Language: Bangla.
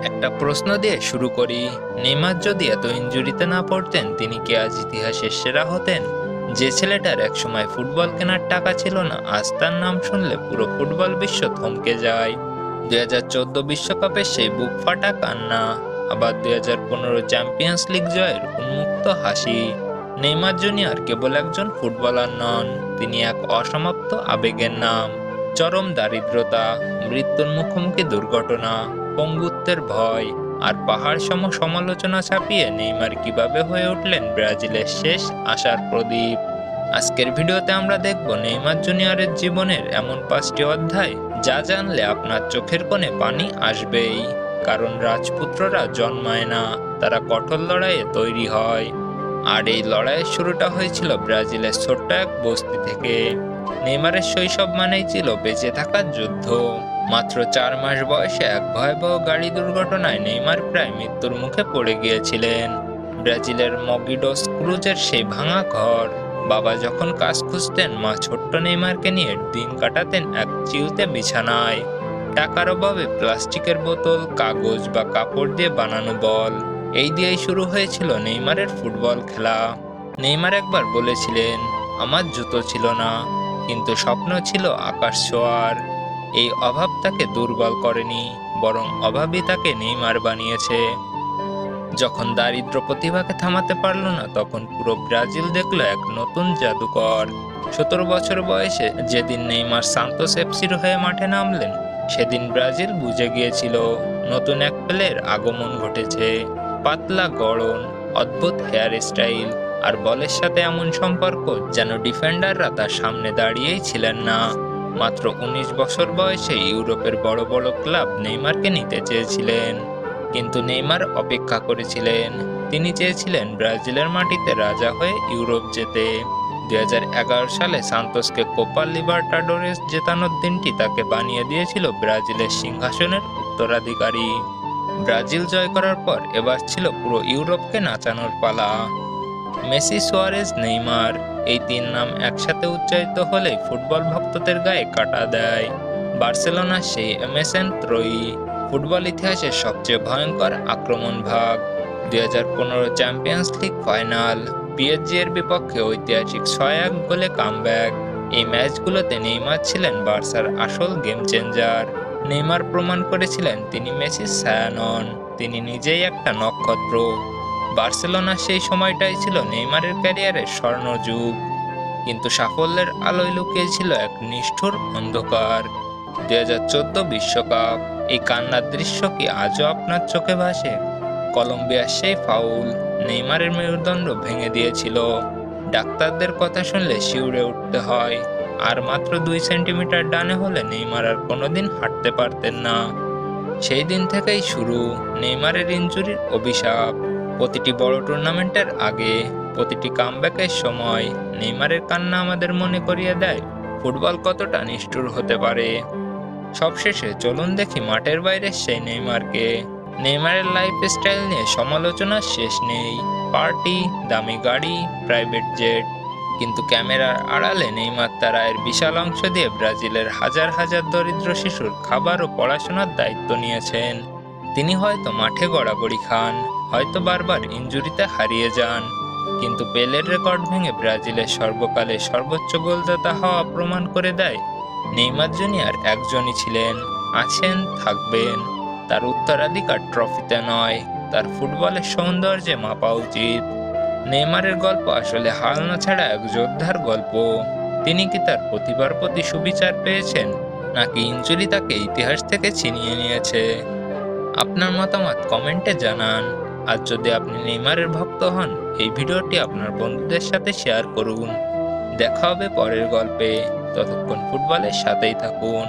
একটা প্রশ্ন দিয়ে শুরু করি। নেইমার যদি এত ইনজুরিতে না পড়তেন, তিনি কি আজ ইতিহাসের সেরা হতেন? যে ছেলেটার একসময় ফুটবল কেনার টাকা ছিল না, আজ তার নাম শুনলে পুরো ফুটবল বিশ্ব থমকে যায়। 2014 বিশ্বকাপের সেই বুক ফাটা কান্না, আবার 2015 চ্যাম্পিয়ন্স লিগ জয়ের উন্মুক্ত হাসি। নেইমার জুনিয়র কেবল একজন ফুটবলার নন, তিনি এক অসমাপ্ত আবেগের নাম। চরম দারিদ্রতা, মৃত্যুর মুখোমুখি দুর্ঘটনা, পঙ্গুত্বের ভয় আর পাহাড় সম সমালোচনা ছাপিয়ে নেইমার কিভাবে হয়ে উঠলেন ব্রাজিলের শেষ আশার প্রদীপ। আজকের ভিডিওতে আমরা দেখব নেইমার জুনিয়রের জীবনের এমন 5টি অধ্যায় যা জানলে আপনার চোখের কোণে পানি আসবেই। কারণ রাজপুত্ররা জন্মায় না, তারা কঠোর লড়াইয়ে তৈরি হয়। আর এই লড়াইয়ের শুরুটা হয়েছিল ব্রাজিলের ছোট্ট এক বস্তি থেকে। নেইমারের শৈশব মানেই ছিল বেঁচে থাকার যুদ্ধ। মাত্র 4 মাস বয়সে এক ভয়াবহ গাড়ি দুর্ঘটনায় নেইমার প্রায় মৃত্যুর মুখে পড়ে গিয়েছিলেন। ব্রাজিলের মগিডোস ক্রুজের সেই ভাঙা ঘর। বাবা যখন কাজ খুঁজতেন, মা ছোট্ট নেইমারকে নিয়ে দিন কাটাতেন এক চিলতে বিছানায়। টাকার অভাবে প্লাস্টিকের বোতল, কাগজ বা কাপড় দিয়ে বানানো বল, এই দিয়েই শুরু হয়েছিল নেইমারের ফুটবল খেলা। নেইমার একবার বলেছিলেন, আমার জুতো ছিল না, কিন্তু স্বপ্ন ছিল আকাশ ছোঁয়ার। এই অভাব তাকে দুর্বল করেনি, বরং অভাবই তাকে নেইমার বানিয়েছে। যখন দারিদ্র প্রতিভাকে থামাতে পারল না, তখন পুরো ব্রাজিল দেখলো এক নতুন জাদুকর। 17 বছর বয়সে যেদিন নেইমার সান্তোস এফসির হয়ে মাঠে নামলেন, সেদিন ব্রাজিল বুঝে গিয়েছিল নতুন এক প্লেয়ার আগমন ঘটেছে। পাতলা গড়ন, অদ্ভুত হেয়ার স্টাইল আর বলের সাথে এমন সম্পর্ক যেন ডিফেন্ডাররা তার সামনে দাঁড়িয়েই ছিলেন না। মাত্র 19 বছর বয়সে ইউরোপের বড় বড় ক্লাব নেইমারকে নিতে চেয়েছিলেন, কিন্তু নেইমার অপেক্ষা করেছিলেন। তিনি চেয়েছিলেন ব্রাজিলের মাটিতে রাজা হয়ে ইউরোপ যেতে। 2011 সালে সান্তোসকে কোপা লিবার্টাডোরেস জেতানোর দিনটি তাকে বানিয়ে দিয়েছিল ব্রাজিলের সিংহাসনের উত্তরাধিকারী। ব্রাজিল জয় করার পর এবার ছিল পুরো ইউরোপকে নাচানোর পালা। মেসি, সুয়ারেজ, নেইমার, এই 3 নাম একসাথে উচ্চারিত হলেই ফুটবল ভক্তদের গায়ে কাঁটা দেয়। বার্সেলোনার সেই এমএসএন ত্রয়ী, ফুটবল ইতিহাসের সবচেয়ে ভয়ঙ্কর আক্রমণ ভাগ। 2015 চ্যাম্পিয়ন্স লিগ ফাইনাল, পিএসজি এর বিপক্ষে ঐতিহাসিক 6-1 গোলে কামব্যাক। এই ম্যাচগুলোতে নেইমার ছিলেন বার্সার আসল গেম চেঞ্জার। নেইমার প্রমাণ করেছিলেন তিনি মেসির ছায়া নন, তিনি নিজেই একটা নক্ষত্র। বার্সেলোনার সেই সময়টাই ছিল নেইমারের ক্যারিয়ারের স্বর্ণযুগ, কিন্তু সাফল্যের আলোয় লুকিয়ে ছিল এক নিষ্ঠুর অন্ধকার। 2014 বিশ্বকাপ, এই কান্নার দৃশ্য কি আজও আপনার চোখে ভাসে? কলম্বিয়ার সেই ফাউল নেইমারের মেরুদণ্ড ভেঙে দিয়েছিল। ডাক্তারদের কথা শুনলে শিউরে উঠতে হয়। আর মাত্র 2 সেন্টিমিটার ডানে হলে নেইমার আর কোনোদিন হাঁটতে পারতেন না। সেই দিন থেকেই শুরু নেইমারের ইনজুরির অভিশাপ। প্রতিটি বড় টুর্নামেন্টের আগে, প্রতিটি কামব্যাকের সময় নেইমারের কান্না আমাদের মনে করিয়ে দেয় ফুটবল কতটা নিষ্ঠুর হতে পারে। সবশেষে চলুন দেখি মাঠের বাইরে সেই নেইমারকে। নেইমারের লাইফস্টাইল নিয়ে সমালোচনার শেষ নেই। পার্টি, দামি গাড়ি, প্রাইভেট জেট, কিন্তু ক্যামেরার আড়ালে নেইমার তার আয়ের বিশাল অংশ দিয়ে ব্রাজিলের হাজার হাজার দরিদ্র শিশুর খাবার ও পড়াশোনার দায়িত্ব নিয়েছেন। তিনি হয়তো মাঠে গড়াগড়ি খান, হয়তো বারবার ইনজুরিতে হারিয়ে যান, কিন্তু পেলের রেকর্ড ভেঙে ব্রাজিলের সর্বকালের সর্বোচ্চ গোলদাতা হওয়া প্রমাণ করে দেয় নেইমার জুনিয়র একজনই ছিলেন, আছেন, থাকবেন। তার উত্তরাধিকার ট্রফিতে নয়, তার ফুটবলের সৌন্দর্যে মাপা উচিত। নেইমারের গল্প আসলে হাল না ছাড়া এক যোদ্ধার গল্প। তিনি কি তার প্রতিভার প্রতি সুবিচার পেয়েছেন, নাকি ইনজুরি তাকে ইতিহাস থেকে ছিনিয়ে নিয়েছে? আপনার মতামত কমেন্টে জানান। আর যদি আপনি নেইমারের ভক্ত হন, এই ভিডিওটি আপনার বন্ধুদের সাথে শেয়ার করুন। দেখা হবে পরের গল্পে, ততক্ষণ ফুটবলের সাথেই থাকুন।